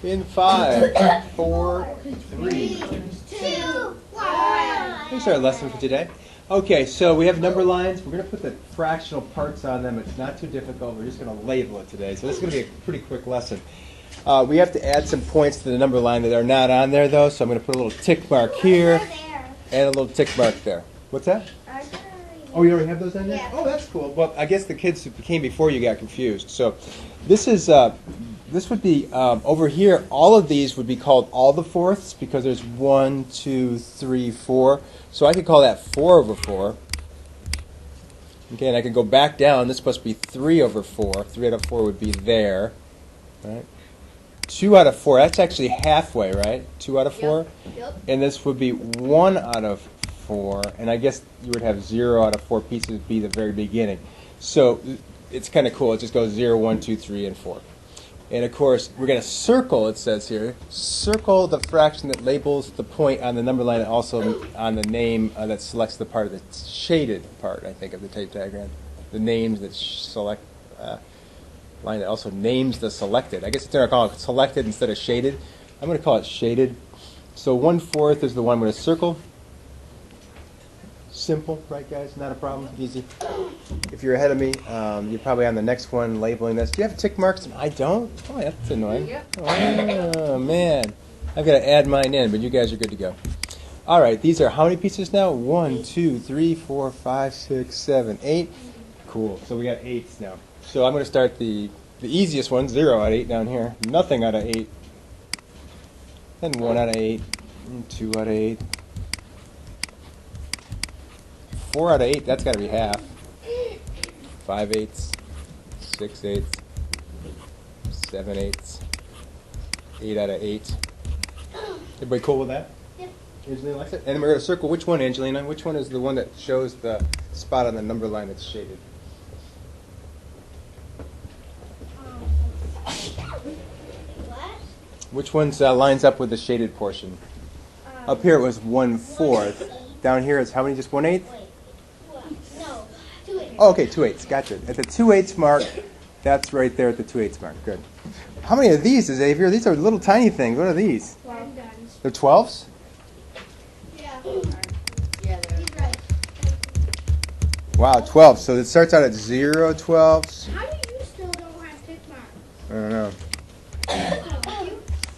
In 5, 4, 3. 2, 1. Here's our lesson for today. Okay, so we have number lines. We're going to put the fractional parts on them. It's not too difficult. We're just going to label it today. So this is going to be a pretty quick lesson. We have to add some points to the number line that are not on there, though. So I'm going to put a little tick mark here and a little tick mark there. What's that? Oh, you already have those on there? Yeah. Oh, that's cool. Well, I guess the kids who came before you got confused. So this would be, over here, all of these would be called all the fourths because there's 1, 2, 3, 4. So I could call that 4 over 4. Okay, and I could go back down. This must be 3 over 4. 3 out of 4 would be there. Right? 2 out of 4, that's actually halfway, right? 2 out of 4? Yep. And this would be 1 out of 4. And I guess you would have 0 out of 4 pieces would be the very beginning. So it's kind of cool. It just goes 0, 1, 2, 3, and 4. And of course, we're going to circle, it says here, circle the fraction that labels the point on the number line and also on the name that selects the part of the shaded part, I think, of the tape diagram. The names that select, line that also names the selected. I guess it's going to call it selected instead of shaded. I'm going to call it shaded. So 1/4 is the one I'm going to circle. Simple, right, guys? Not a problem. Easy. If you're ahead of me, you're probably on the next one labeling this. Do you have tick marks? I don't? Oh, that's annoying. Yep. Oh, man. I've got to add mine in, but you guys are good to go. All right, these are how many pieces now? 1, 2, 3, 4, 5, 6, 7, 8. Cool. So we got 8s now. So I'm going to start the easiest one, 0 out of 8 down here. Nothing out of 8. Then 1 out of 8. And 2 out of 8. 4 out of 8, that's got to be half. 5 eighths, 6 eighths, 7 eighths, 8 out of 8. Everybody cool with that? Yep. Angelina likes it? And we're going to circle which one, Angelina? Which one is the one that shows the spot on the number line that's shaded? What? Which one lines up with the shaded portion? Up here it was 1/4. Down here it's how many? Just 1/8? No, 2 8. Oh, okay, 2/8. Gotcha. At the 2/8 mark, that's right there at the 2/8 mark. Good. How many of these, Xavier? These are little tiny things. What are these? They're 12s? Yeah. Yeah, they're He's right. Wow, 12. So it starts out at 0 12s. How do you still don't have tick marks? I don't know.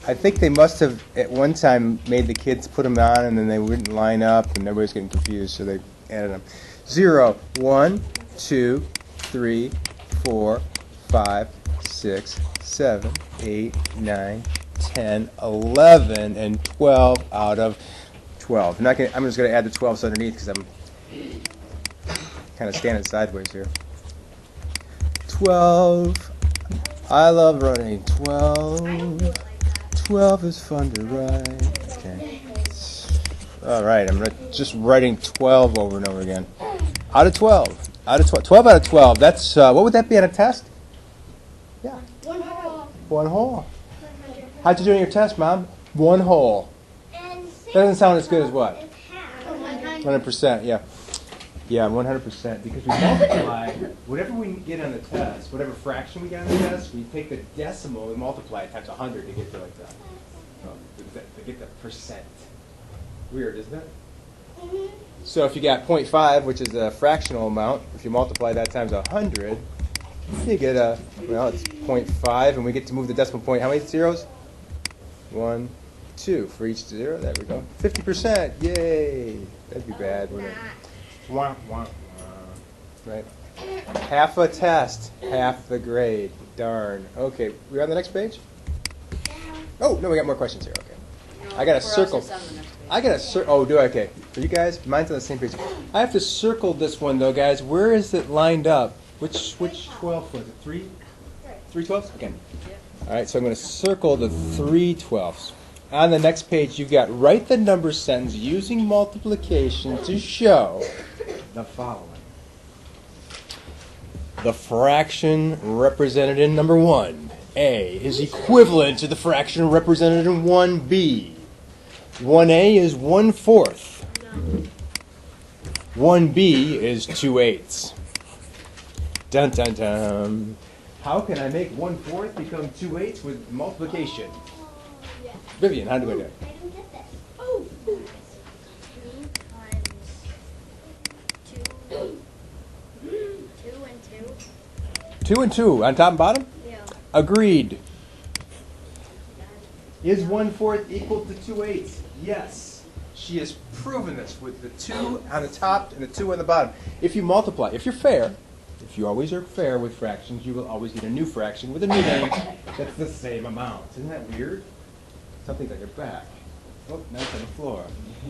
I think they must have at one time made the kids put them on and then they wouldn't line up and everybody's getting confused, so they added them. 0, 1, 2, 3, 4, 5, 6, 7, 8, 9, 10, 11, and 12 out of 12. I'm just going to add the 12s underneath because I'm kind of standing sideways here. 12. I love running. 12. 12 is fun to ride. Okay. All right, I'm just writing 12 over and over again. Out of 12. Out of 12. 12 out of 12. That's what would that be on a test? Yeah. 1 whole. 1 whole. How'd you do on your test, Mom? 1 whole. That doesn't sound as good as what? 100%. Yeah. Yeah, 100%. Because we multiply whatever we get on the test, whatever fraction we get on the test, we take the decimal and multiply it times 100 to get to like that. To get the percent. Weird, isn't it? So if you got 0.5, which is a fractional amount, if you multiply that times 100, you get it's 0.5, and we get to move the decimal point. How many zeros? 1, 2 for each 0. There we go. 50%. Yay! That'd be bad, wouldn't it? Wah, wah, wah. Right. Half a test, half the grade. Darn. Okay, we on the next page? Oh, no, we got more questions here. Okay. I got to circle. I got to circle. Oh, do I? Okay. For you guys, mine's on the same page. I have to circle this one, though, guys. Where is it lined up? Which 12 was it? 3? 3 12s? Okay. All right, so I'm going to circle the 3 12s. On the next page, you've got write the number sentence using multiplication to show the following. The fraction represented in number 1, A, is equivalent to the fraction represented in 1B. 1A is 1/4. 1B is 2/8. Dun dun dun. How can I make 1/4 become 2/8 with multiplication? Yeah. Vivian, how do I do it? I don't get this. Oh. 2 times 2. 2 and 2. 2 and 2 on top and bottom? Yeah. Agreed. Is 1/4 equal to 2/8? Yes. She has proven this with the 2 on the top and the 2 on the bottom. If you multiply, if you're fair, if you always are fair with fractions, you will always get a new fraction with a new name that's the same amount. Isn't that weird? Something's on your back. Oh, now it's on the floor.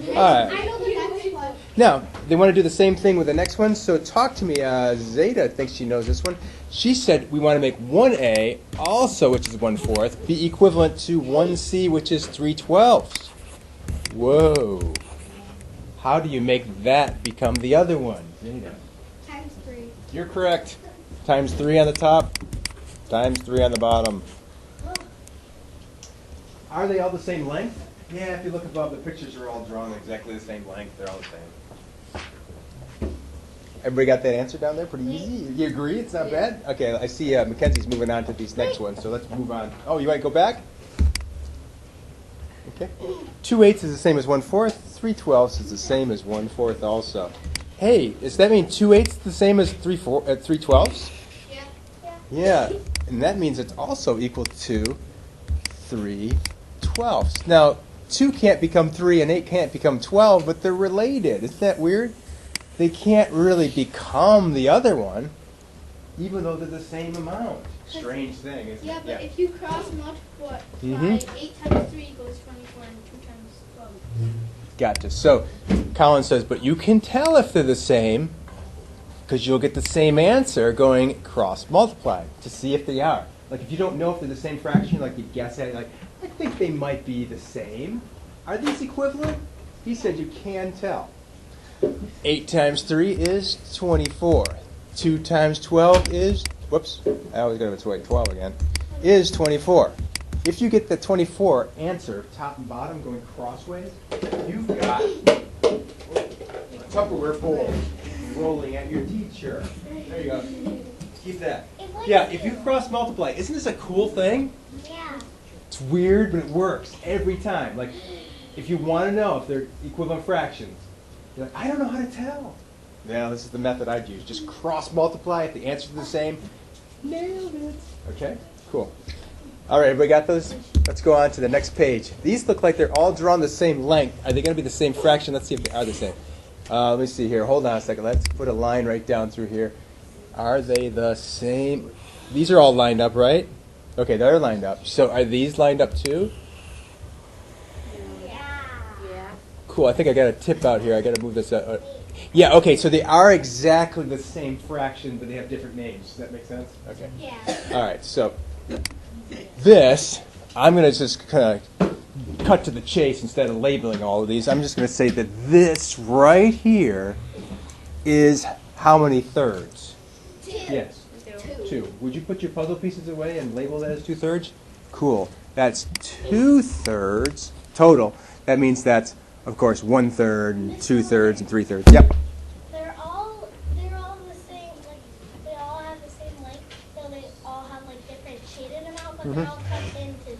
All right. I know the next one. Now, they want to do the same thing with the next one, so talk to me. Zeta thinks she knows this one. She said we want to make 1A, also which is 1/4, be equivalent to 1C, which is 3/12. Whoa. How do you make that become the other one, Zeta? Times 3. You're correct. Times 3 on the top, times 3 on the bottom. Are they all the same length? Yeah, if you look above, the pictures are all drawn exactly the same length. They're all the same. Everybody got that answer down there? Pretty easy? You agree? It's not bad? Okay, I see Mackenzie's moving on to these next ones, so let's move on. Oh, you want to go back? Okay. 2/8 is the same as 1/4. 3/12 is the same as 1/4 also. Hey, does that mean 2/8 is the same as 3/12? Yeah. Yeah, and that means it's also equal to 3/12. Now, 2 can't become 3 and 8 can't become 12, but they're related. Isn't that weird? They can't really become the other one, even though they're the same amount. Strange thing, isn't Yeah, it? but if you cross multiply, Mhm. 8 times 3 equals 24 and 2 times 12. Gotcha. So, Colin says, but you can tell if they're the same because you'll get the same answer going cross multiply to see if they are. Like if you don't know if they're the same fraction, like you guess at it, like I think they might be the same. Are these equivalent? He said you can tell. 8 times 3 is 24. 2 times 12 is, whoops, I always got to 12 again, is 24. If you get the 24 answer, top and bottom, going crossways, you've got a Tupperware bowl rolling at your teacher. There you go. Keep that. Yeah, if you cross multiply, isn't this a cool thing? Yeah. It's weird, but it works every time. Like, if you want to know if they're equivalent fractions, you're like, I don't know how to tell. Yeah, this is the method I'd use. Just cross multiply. If the answers are the same, nailed it. Okay, cool. All right, everybody got those? Let's go on to the next page. These look like they're all drawn the same length. Are they going to be the same fraction? Let's see if they are the same. Let me see here. Hold on a second. Let's put a line right down through here. Are they the same? These are all lined up, right? Okay, they're lined up. So are these lined up too? Yeah. Yeah. Cool. I think I got a tip out here. I got to move this up. Yeah, okay, so they are exactly the same fraction, but they have different names. Does that make sense? Okay. Yeah. All right, so this, I'm going to just kind of cut to the chase instead of labeling all of these. I'm just going to say that this right here is how many thirds? 2. Yes, 2. 2. Would you put your puzzle pieces away and label that as 2/3? Cool. That's 2/3 total. That means that's, of course, 1/3 and 2/3 and 3/3. Yep. They're all the same, like, they all have the same length, so they all have, like, different shaded amount, but they're all cut into,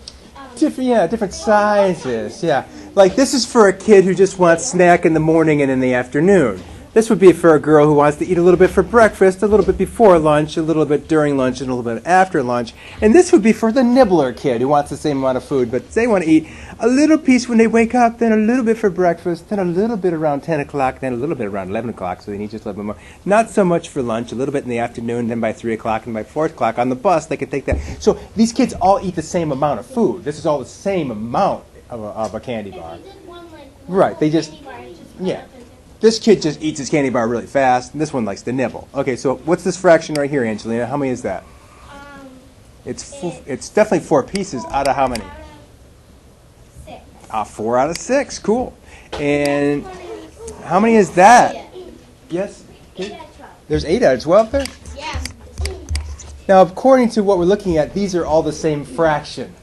Different sizes. Yeah. Like this is for a kid who just wants snack in the morning and in the afternoon. This would be for a girl who wants to eat a little bit for breakfast, a little bit before lunch, a little bit during lunch, and a little bit after lunch. And this would be for the nibbler kid who wants the same amount of food, but they want to eat a little piece when they wake up, then a little bit for breakfast, then a little bit around 10 o'clock, then a little bit around 11 o'clock, so they need just a little bit more. Not so much for lunch, a little bit in the afternoon, then by 3 o'clock, and by 4 o'clock on the bus, they can take that. So these kids all eat the same amount of food. This is all the same amount of a candy bar. if you did one, like, Right, they just- candy bar, it's just cut yeah. up into- This kid just eats his candy bar really fast, and this one likes to nibble. Okay, so what's this fraction right here, Angelina? How many is that? It's definitely 4 pieces out of how many? Out of 6. 4 out of 6. Cool. And how many is that? Yes? 8 out of 12. There's 8 out of 12 there? Yeah. Now, according to what we're looking at, these are all the same fraction.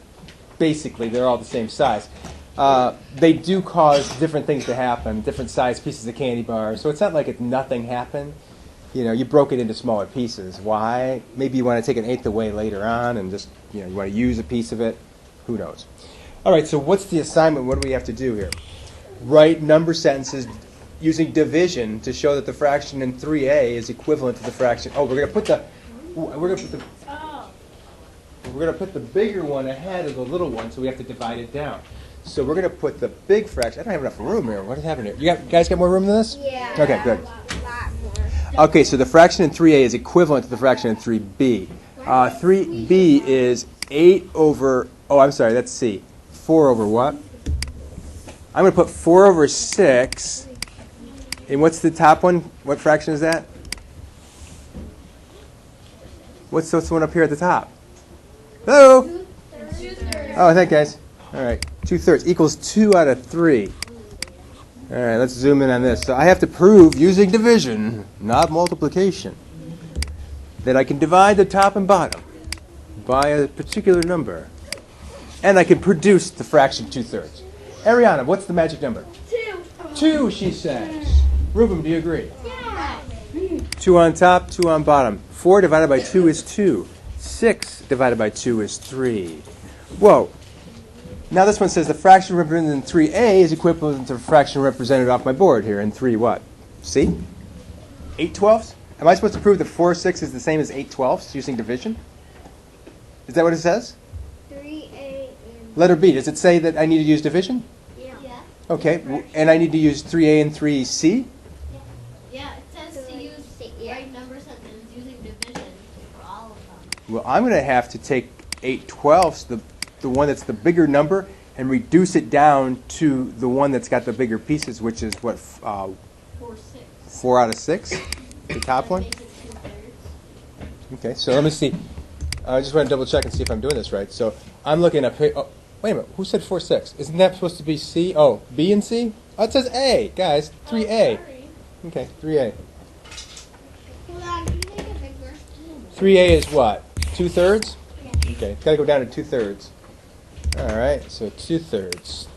Basically, they're all the same size. They do cause different things to happen, different size pieces of candy bars. So it's not like nothing happened. You know, you broke it into smaller pieces. Why? Maybe you want to take an eighth away later on and just, you want to use a piece of it. Who knows? All right, so what's the assignment? What do we have to do here? Write number sentences using division to show that the fraction in 3a is equivalent to the fraction. Oh, we're going to put the bigger one ahead of the little one, so we have to divide it down. So we're going to put the big fraction. I don't have enough room here. What is happening here? You guys got more room than this? Yeah. Okay, good. A lot more. Okay, so the fraction in 3a is equivalent to the fraction in 3b. 3b is 8 over, oh, I'm sorry, that's C. 4 over what? I'm going to put 4 over 6. And what's the top one? What fraction is that? What's the one up here at the top? Hello? 2/3. Oh, thank you, guys. All right, 2/3 equals 2 out of 3. All right, let's zoom in on this. So I have to prove using division, not multiplication, that I can divide the top and bottom by a particular number. And I can produce the fraction 2/3. Ariana, what's the magic number? 2. 2, she says. Ruben, do you agree? Yeah. 2 on top, 2 on bottom. 4 divided by 2 is 2. 6 divided by 2 is 3. Whoa. Now this one says the fraction represented in 3a is equivalent to the fraction represented off my board here in 3 what? See? 8/12? Am I supposed to prove that 4/6 is the same as 8/12 using division? Is that what it says? 3A and Letter B. Does it say that I need to use division? yeah. Okay. And I need to use 3a and 3c? Yeah, it says to use right number sentences using division for all of them. Well, I'm going to have to take 8/12, the one that's the bigger number, and reduce it down to the one that's got the bigger pieces, which is what, 4/6. 4 out of 6? The top one? Makes it 2/3. Okay, so let me see. I just want to double check and see if I'm doing this right. So I'm looking up here. Oh, wait a minute. Who said 4/6? Isn't that supposed to be C? Oh, B and C? Oh, it says A, guys. 3A. Okay, 3A. Hold on, can you make it bigger? 3A is what? 2/3? Okay, got to go down to 2/3. All right, so 2/3.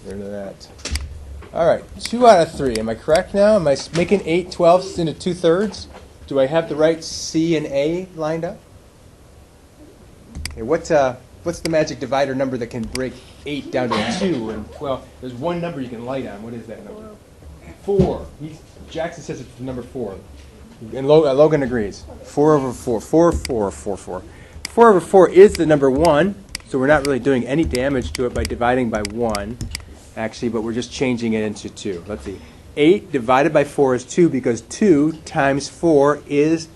Get rid of that. All right, 2 out of 3. Am I correct now? Am I making 8/12 into 2/3? Do I have the right C and A lined up? Okay, what's the magic divider number that can break 8 down to 2 and 12? There's one number you can light on. What is that number? 4. Jackson says it's number 4. And Logan agrees. 4 over 4. 4, 4, 4, 4. 4 over 4 is the number 1, so we're not really doing any damage to it by dividing by 1, actually, but we're just changing it into 2. Let's see. 8 divided by 4 is 2 because 2 times 4 is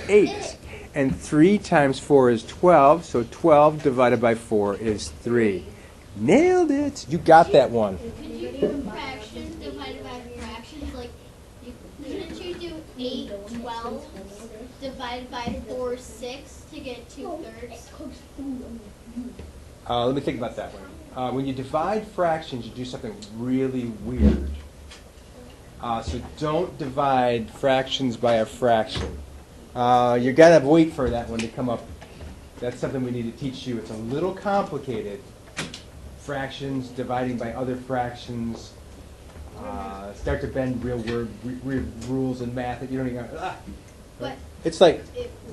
8. And 3 times 4 is 12, so 12 divided by 4 is 3. Nailed it! You got that one. Could you do fractions divided by fractions? Like, couldn't you do 8/12 divided by 4/6 to get 2/3? Let me think about that one. When you divide fractions, you do something really weird. So don't divide fractions by a fraction. You got to wait for that one to come up. That's something we need to teach you. It's a little complicated. Fractions, dividing by other fractions, start to bend real weird rules in math that you don't even. But It's like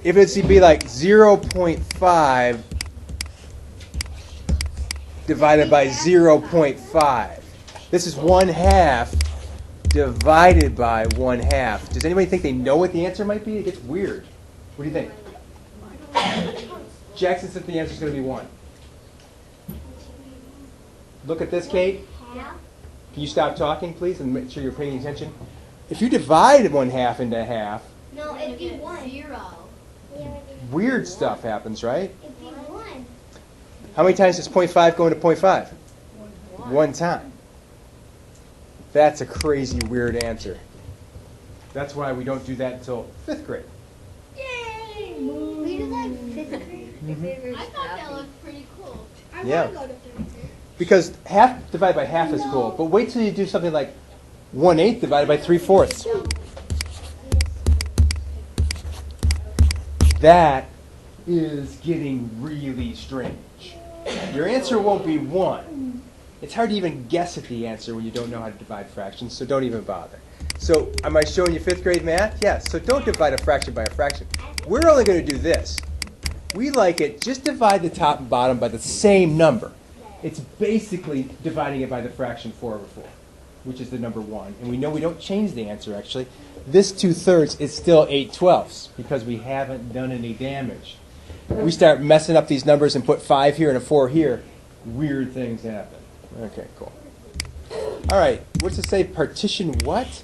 if it's to be like 0.5 divided by 0.5. This is 1/2 divided by 1/2. Does anybody think they know what the answer might be? It gets weird. What do you think? Jackson said the answer is going to be 1. Look at this, Kate. Can you stop talking, please, and make sure you're paying attention? If you divide 1/2 into half, No, it'd be 1. 0. weird stuff happens, right? It'd be 1. How many times does 0.5 go into 0.5? 1 time. That's a crazy, weird answer. That's why we don't do that until 5th grade. Yay! We did that in 5th grade. I thought that looked pretty cool. I Yeah. want to go to 5th grade. Because half divided by half is cool, but wait till you do something like 1/8 divided by 3/4. That is getting really strange. Your answer won't be 1. It's hard to even guess at the answer when you don't know how to divide fractions, so don't even bother. So am I showing you 5th grade math? Yes. So don't divide a fraction by a fraction. We're only going to do this. We like it, just divide the top and bottom by the same number. It's basically dividing it by the fraction 4 over 4, which is the number 1. And we know we don't change the answer, actually. This 2/3 is still 8/12 because we haven't done any damage. We start messing up these numbers and put 5 here and a 4 here, weird things happen. Okay, cool. All right, what's it say? Partition what?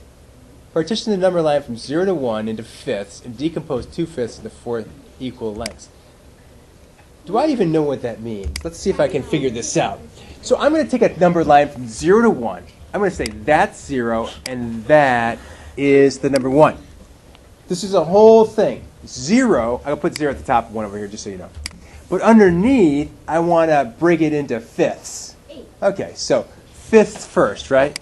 Partition the number line from 0 to 1 into fifths and decompose 2/5 into 4 equal lengths. Do I even know what that means? Let's see if I can figure this out. So I'm going to take a number line from 0 to 1. I'm going to say that's 0 and that is the number 1. This is a whole thing. 0, I'll put 0 at the top of 1 over here just so you know. But underneath, I want to break it into fifths. Okay, so fifths first, right?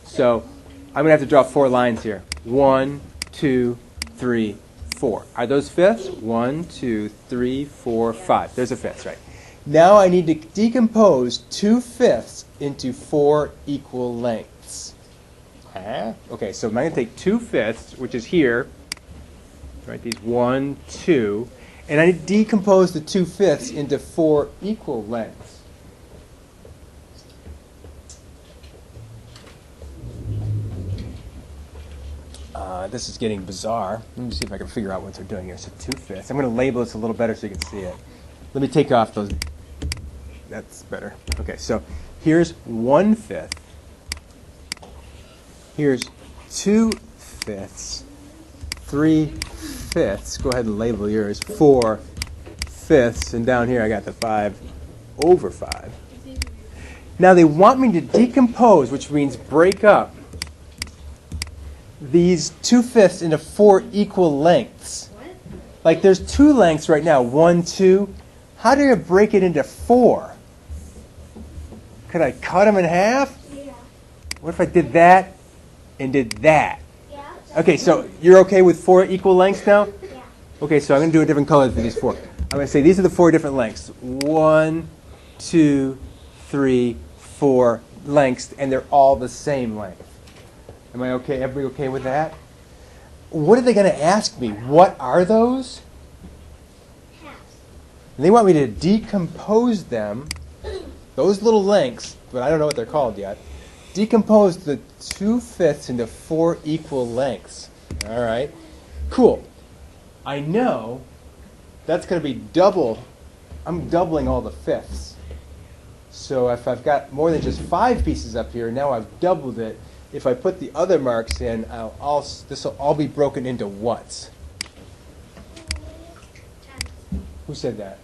So I'm going to have to draw 4 lines here. 1, 2, 3, 4. Are those fifths? 1, 2, 3, 4, 5. There's a fifth, right? Now I need to decompose 2/5 into 4 equal lengths. Okay, so I'm going to take 2/5, which is here, right? These 1, 2, and I need to decompose the 2/5 into 4 equal lengths. This is getting bizarre. Let me see if I can figure out what they're doing here. So 2/5. I'm going to label this a little better so you can see it. Let me take off those. That's better. Okay, so here's 1/5. Here's 2/5. 3/5. Go ahead and label yours. 4/5. And down here I got the 5 over 5. Now they want me to decompose, which means break up, these 2/5 into 4 equal lengths. Like there's 2 lengths right now, 1, 2. How do I break it into 4? Could I cut them in half? Yeah. What if I did that and did that? Yeah. Okay, so you're okay with 4 equal lengths now? Yeah. Okay, so I'm going to do a different color for these 4. I'm going to say these are the 4 different lengths. 1, 2, 3, 4 lengths, and they're all the same length. Am I okay? Everybody okay with that? What are they going to ask me? What are those? Halves. And they want me to decompose them, those little lengths, but I don't know what they're called yet. Decompose the 2/5 into 4 equal lengths. All right. Cool. I know that's going to be double. I'm doubling all the fifths. So if I've got more than just 5 pieces up here, now I've doubled it. If I put the other marks in, this will all be broken into what? Who said that?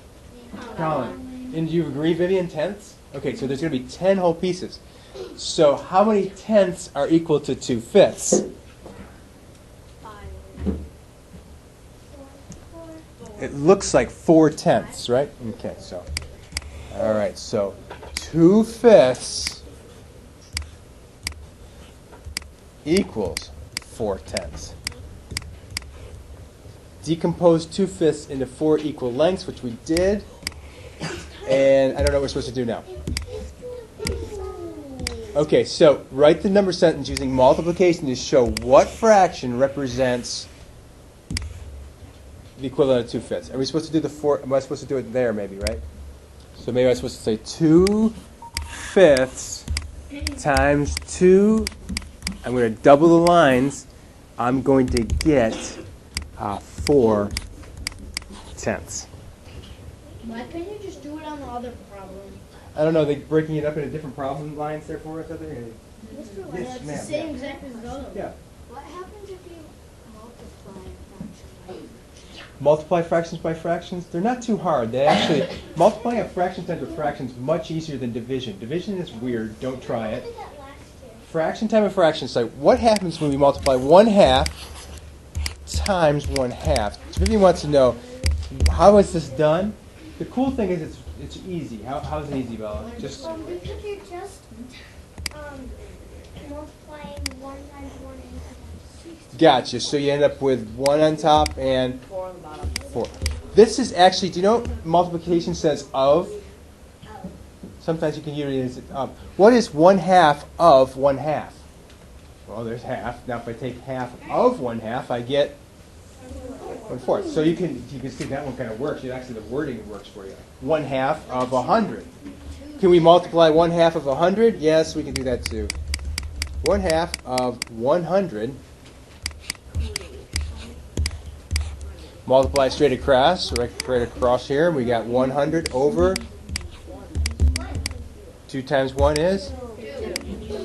Colin. And do you agree, Vivian? Tenths? Okay, so there's going to be 10 whole pieces. So how many tenths are equal to 2/5? 5. It looks like 4/10, right? Okay, so, all right, so 2/5 equals 4/10. Decompose 2/5 into 4 equal lengths, which we did. And I don't know what we're supposed to do now. Okay, so write the number sentence using multiplication to show what fraction represents the equivalent of 2/5. Are we supposed to do the 4? Am I supposed to do it there maybe, right? So maybe I'm supposed to say 2/5 times 2. I'm going to double the lines. I'm going to get 4/10. Why couldn't you just do it on the other problem? I don't know. They're breaking it up into different problem lines there for us, I think. It's Yes, the ma'am. same exact as the other one. Yeah. What happens if you multiply a fraction by Multiply fractions by fractions. They're not too hard. They actually multiplying a fraction times a fraction is much easier than division. Division is weird. Don't try I it. did that last year. Fraction times a fraction. So what happens when we multiply 1/2 times 1/2? So Vivian wants to know, how is this done? The cool thing is it's easy. How is it easy, Bella? Just Because you're just multiplying 1 times 1 and gotcha. So you end up with 1 on top and 4 on the bottom? 4. This is actually, do you know multiplication says of? Sometimes you can use it of. What is 1/2 of 1/2? Well, there's half. Now if I take half of 1/2, I get 1/4. So you can see that one kind of works. Actually, the wording works for you. 1/2 of 100. Can we multiply 1/2 of 100? Yes, we can do that too. 1/2 of 100. Multiply straight across, right across here. We got 100 over 2 times 1 is?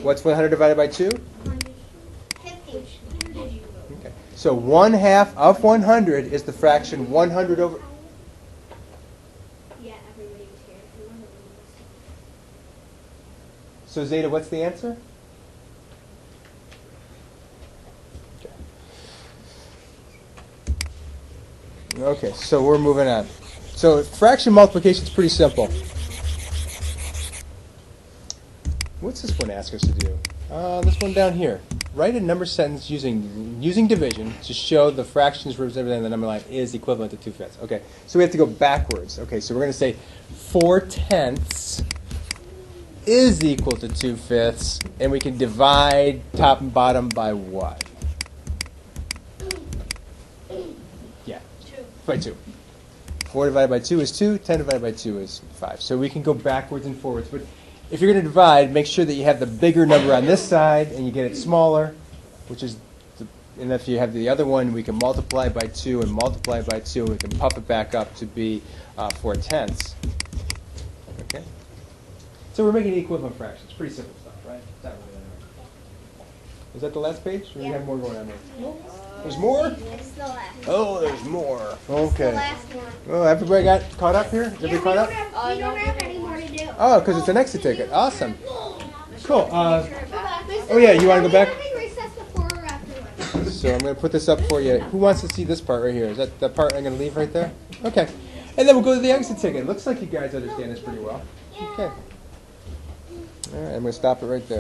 What's 100 divided by 2? 50. Okay. So 1/2 of 100 is the fraction 100 over. Yeah, everybody was here. So Zeta, what's the answer? Okay, so we're moving on. So fraction multiplication is pretty simple. What's this one ask us to do? This one down here. Write a number sentence using division to show the fractions represented in the number line is equivalent to 2/5. Okay, so we have to go backwards. Okay, so we're going to say 4/10 is equal to 2/5, and we can divide top and bottom by what? Yeah, by 2. 4 divided by 2 is 2. 10 divided by 2 is 5. So we can go backwards and forwards. But if you're going to divide, make sure that you have the bigger number on this side and you get it smaller, which is, and if you have the other one, we can multiply by 2 and multiply by 2, and we can puff it back up to be 4/10. Okay? So we're making equivalent fractions. Pretty simple stuff, right? It's not really that hard. Is that the last page? Or do we have more going on there? There's more? It's the last. Oh, there's more. The Okay. last one. Oh, everybody got caught up here? Everybody We caught don't up? have any more to do. Oh, because it's an exit ticket. Awesome. Cool. Oh, yeah, you want to go back? Recess before or after lunch? So I'm going to put this up for you. Who wants to see this part right here? Is that the part I'm going to leave right there? Okay. And then we'll go to the exit ticket. Looks like you guys understand this pretty well. Okay. All right, I'm going to stop it right there.